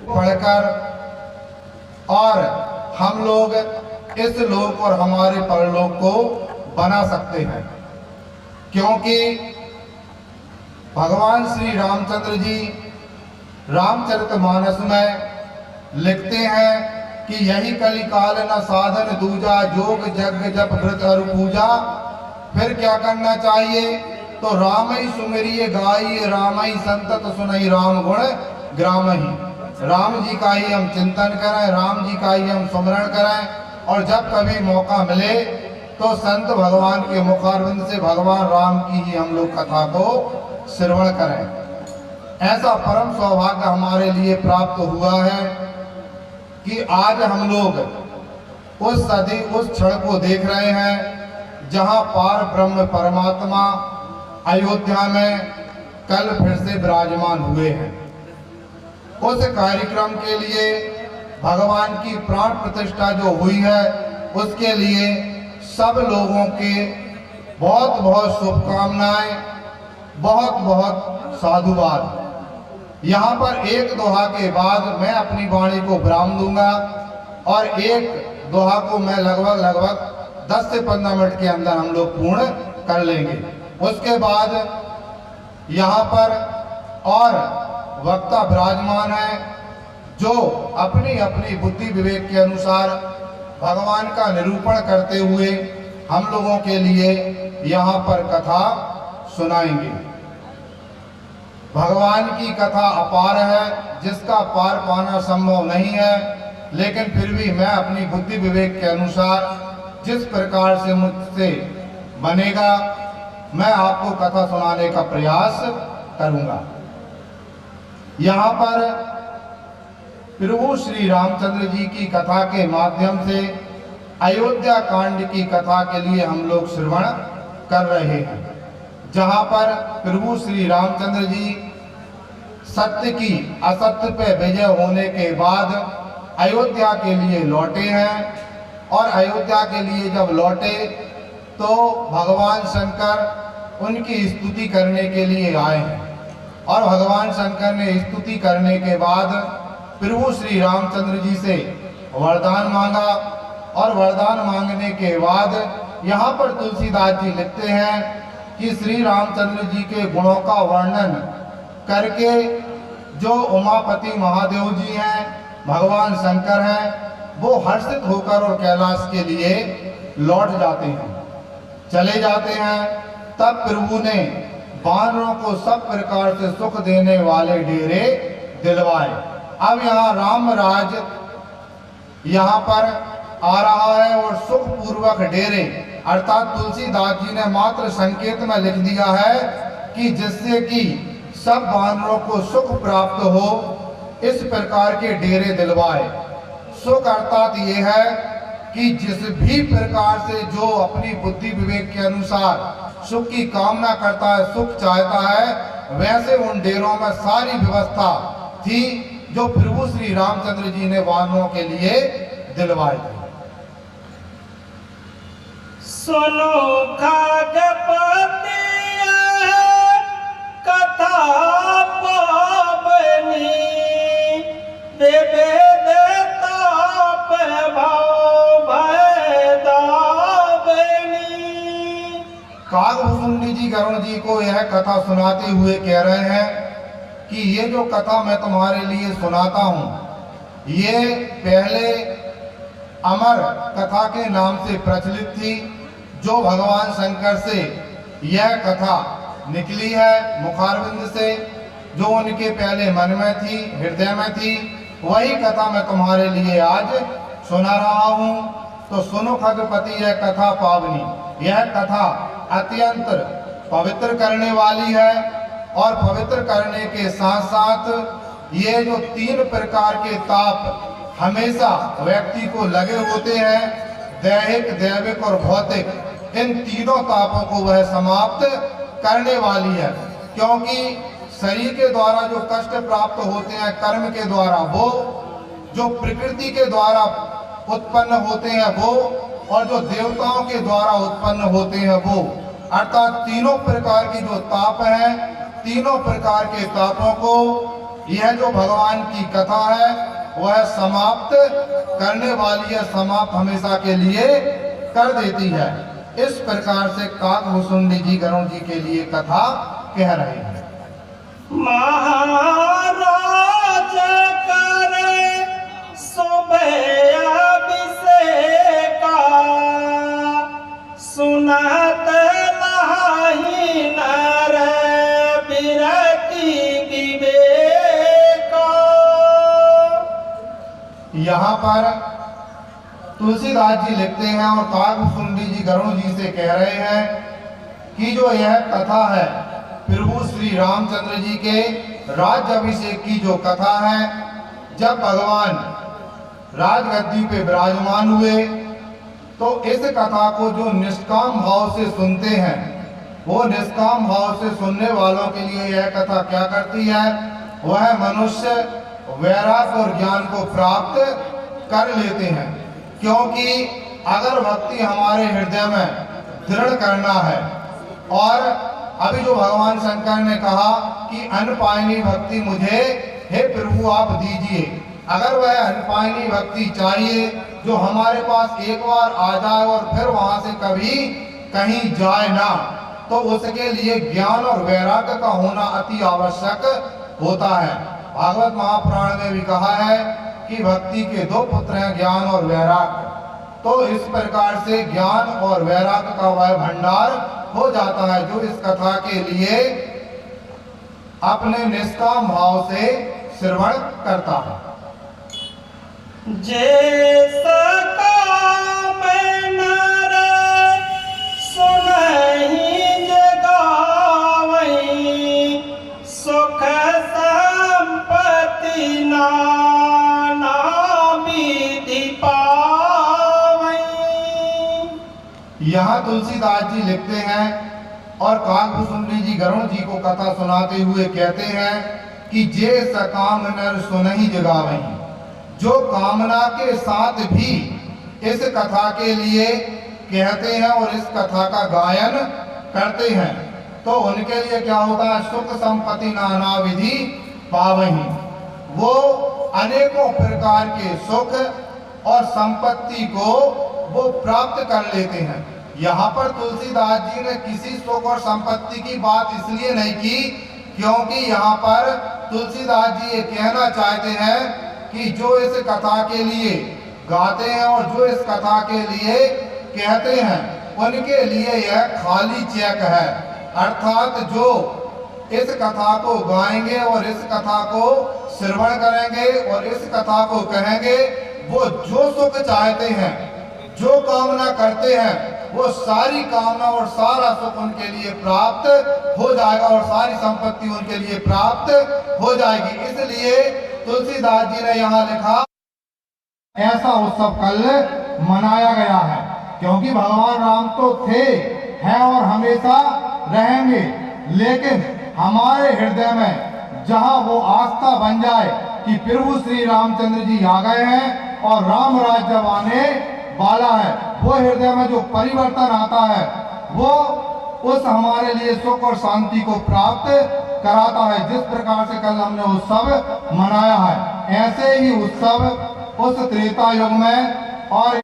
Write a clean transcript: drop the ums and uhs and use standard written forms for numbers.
पढ़कर और हम लोग इस लोक और हमारे परलोक को बना सकते हैं, क्योंकि भगवान श्री रामचंद्र जी रामचरितमानस में लिखते हैं कि यही कलिकाल न साधन दूजा, जोग जग जप व्रत और पूजा। फिर क्या करना चाहिए? तो राम ही सुमिरिय गाई, राम ही संतत सुनई, राम गुण ग्राम ही। राम जी का ही हम चिंतन करें, राम जी का ही हम स्मरण करें, और जब कभी मौका मिले तो संत भगवान के मुखारविंद से भगवान राम की ही हम लोग कथा को श्रवण करें। ऐसा परम सौभाग्य हमारे लिए प्राप्त हुआ है कि आज हम लोग उस सदी उस क्षण को देख रहे हैं जहां पार ब्रह्म परमात्मा अयोध्या में कल फिर से विराजमान हुए हैं। उस कार्यक्रम के लिए भगवान की प्राण प्रतिष्ठा जो हुई है, उसके लिए सब लोगों के बहुत बहुत शुभकामनाएं, बहुत बहुत साधुवाद। यहाँ पर एक दोहा के बाद मैं अपनी वाणी को विराम दूंगा और एक दोहा को मैं लगभग 10 से 15 मिनट के अंदर हम लोग पूर्ण कर लेंगे। उसके बाद यहाँ पर और वक्ता विराजमान है जो अपनी अपनी बुद्धि विवेक के अनुसार भगवान का निरूपण करते हुए हम लोगों के लिए यहाँ पर कथा सुनाएंगे। भगवान की कथा अपार है, जिसका पार पाना संभव नहीं है, लेकिन फिर भी मैं अपनी बुद्धि विवेक के अनुसार जिस प्रकार से मुझसे बनेगा मैं आपको कथा सुनाने का प्रयास करूंगा। यहाँ पर प्रभु श्री रामचंद्र जी की कथा के माध्यम से अयोध्या कांड की कथा के लिए हम लोग श्रवण कर रहे हैं, जहाँ पर प्रभु श्री रामचंद्र जी सत्य की असत्य पे विजय होने के बाद अयोध्या के लिए लौटे हैं। और अयोध्या के लिए जब लौटे तो भगवान शंकर उनकी स्तुति करने के लिए आए हैं, और भगवान शंकर ने स्तुति करने के बाद प्रभु श्री रामचंद्र जी से वरदान मांगा, और वरदान मांगने के बाद यहाँ पर तुलसीदास जी लिखते हैं कि श्री रामचंद्र जी के गुणों का वर्णन करके जो उमापति महादेव जी हैं, भगवान शंकर हैं, वो हर्षित होकर और कैलाश के लिए लौट जाते हैं, चले जाते हैं। तब प्रभु ने वानरों को सब प्रकार से सुख देने वाले डेरे दिलवाए। अब यहाँ राम राज यहाँ पर आ रहा है और सुख पूर्वक डेरे, अर्थात तुलसीदास जी ने मात्र संकेत में लिख दिया है कि जिससे कि सब वानरों को सुख प्राप्त हो, इस प्रकार के डेरे दिलवाए। सुख अर्थात ये है कि जिस भी प्रकार से जो अपनी बुद्धि विवेक के अनुसार सुख की कामना करता है, सुख चाहता है, वैसे उन डेरों में सारी व्यवस्था थी जो प्रभु श्री रामचंद्र जी ने वानरों के लिए दिलवाई थी। सुनो खगपति कथा पावनी, देवे देता पे भाव भय दावनी। कागभूषुंडी जी गरुण जी को यह कथा सुनाते हुए कह रहे हैं कि ये जो कथा मैं तुम्हारे लिए सुनाता हूँ, ये पहले अमर कथा के नाम से प्रचलित थी, जो भगवान शंकर से यह कथा निकली है मुखारविंद से, जो उनके पहले मन में थी, हृदय में थी, वही कथा मैं तुम्हारे लिए आज सुना रहा हूँ। तो सुनो खगपति यह कथा पावनी, यह कथा अत्यंत पवित्र करने वाली है, और पवित्र करने के साथ साथ ये जो 3 प्रकार के ताप हमेशा व्यक्ति को लगे होते हैं, दैहिक, दैविक और भौतिक, इन तीनों तापों को वह समाप्त करने वाली है। क्योंकि शरीर के द्वारा जो कष्ट प्राप्त होते हैं कर्म के द्वारा, वो जो प्रकृति के द्वारा उत्पन्न होते हैं वो, और जो देवताओं के द्वारा उत्पन्न होते हैं वो, अर्थात तीनों प्रकार की जो ताप है, तीनों प्रकार के तापों को यह जो भगवान की कथा है वह समाप्त करने वाली है, समाप्त हमेशा के लिए कर देती है। इस प्रकार से काकभूषुंडी जी गरुड़ जी के लिए कथा कह रहे हैं। महाराज करे सुबह अभिषेका, सुनत नाही नर बिरति विवेका। यहाँ पर तुलसीदास जी लिखते हैं और काकभूषुंडी जी गरुड़ जी से कह रहे हैं कि जो यह कथा है प्रभु श्री रामचंद्र जी के राज्याभिषेक की जो कथा है, जब भगवान राजगद्दी पे विराजमान हुए तो इस कथा को जो निष्काम भाव से सुनते हैं, वो निष्काम भाव से सुनने वालों के लिए यह कथा क्या करती है, वह मनुष्य वैराग्य और ज्ञान को प्राप्त कर लेते हैं। क्योंकि अगर भक्ति हमारे हृदय में दृढ़ करना है, और अभी जो भगवान शंकर ने कहा कि अनपायनी भक्ति मुझे हे प्रभु आप दीजिए, अगर वह अनपायनी भक्ति चाहिए जो हमारे पास एक बार आ जाए और फिर वहां से कभी कहीं जाए ना, तो उसके लिए ज्ञान और वैराग्य का होना अति आवश्यक होता है। भागवत महापुराण में भी कहा है कि भक्ति के दो पुत्र हैं, ज्ञान और वैराग्य। तो इस प्रकार से ज्ञान और वैराग्य का वह भंडार हो जाता है जो इस कथा के लिए अपने निष्काम भाव से श्रवण करता है। जैसा काम नर सुनहि जगावै, सुख संपत्ति नाना विधि पावै। यहाँ तुलसीदास जी लिखते हैं और काकभूषुंडी जी गरुड़ जी को कथा सुनाते हुए कहते हैं कि जे सकाम नर सुनहि जगावै, जो कामना के साथ भी इस कथा के लिए कहते हैं और इस कथा का गायन करते हैं, तो उनके लिए क्या होता है, सुख संपत्ति नाना विधि पावहि, वो अनेकों प्रकार के सुख और संपत्ति को वो प्राप्त कर लेते हैं। यहाँ पर तुलसीदास जी ने किसी सुख और संपत्ति की बात इसलिए नहीं की क्योंकि यहाँ पर तुलसीदास जी ये कहना चाहते हैं कि जो इस कथा के लिए गाते हैं और जो इस कथा के लिए कहते हैं, उनके लिए यह खाली चेक है। अर्थात जो इस कथा को गाएंगे और इस कथा को श्रवण करेंगे और इस कथा को कहेंगे, वो जो सुख चाहते हैं, जो कामना करते हैं, वो सारी कामना और सारा सुख उनके लिए प्राप्त हो जाएगा और सारी संपत्ति उनके लिए प्राप्त हो जाएगी। इसलिए तुलसीदास जी ने यहाँ लिखा, ऐसा उत्सव कल मनाया गया है क्योंकि भगवान राम तो थे, हैं और हमेशा रहेंगे, लेकिन हमारे हृदय में जहाँ वो आस्था बन जाए कि प्रभु श्री रामचंद्र जी आ गए हैं और राम राज्य आने वाला है, वो हृदय में जो परिवर्तन आता है वो उस हमारे लिए सुख और शांति को प्राप्त कराता है। जिस प्रकार से कल हमने उत्सव मनाया है, ऐसे ही उत्सव उस त्रेता युग में और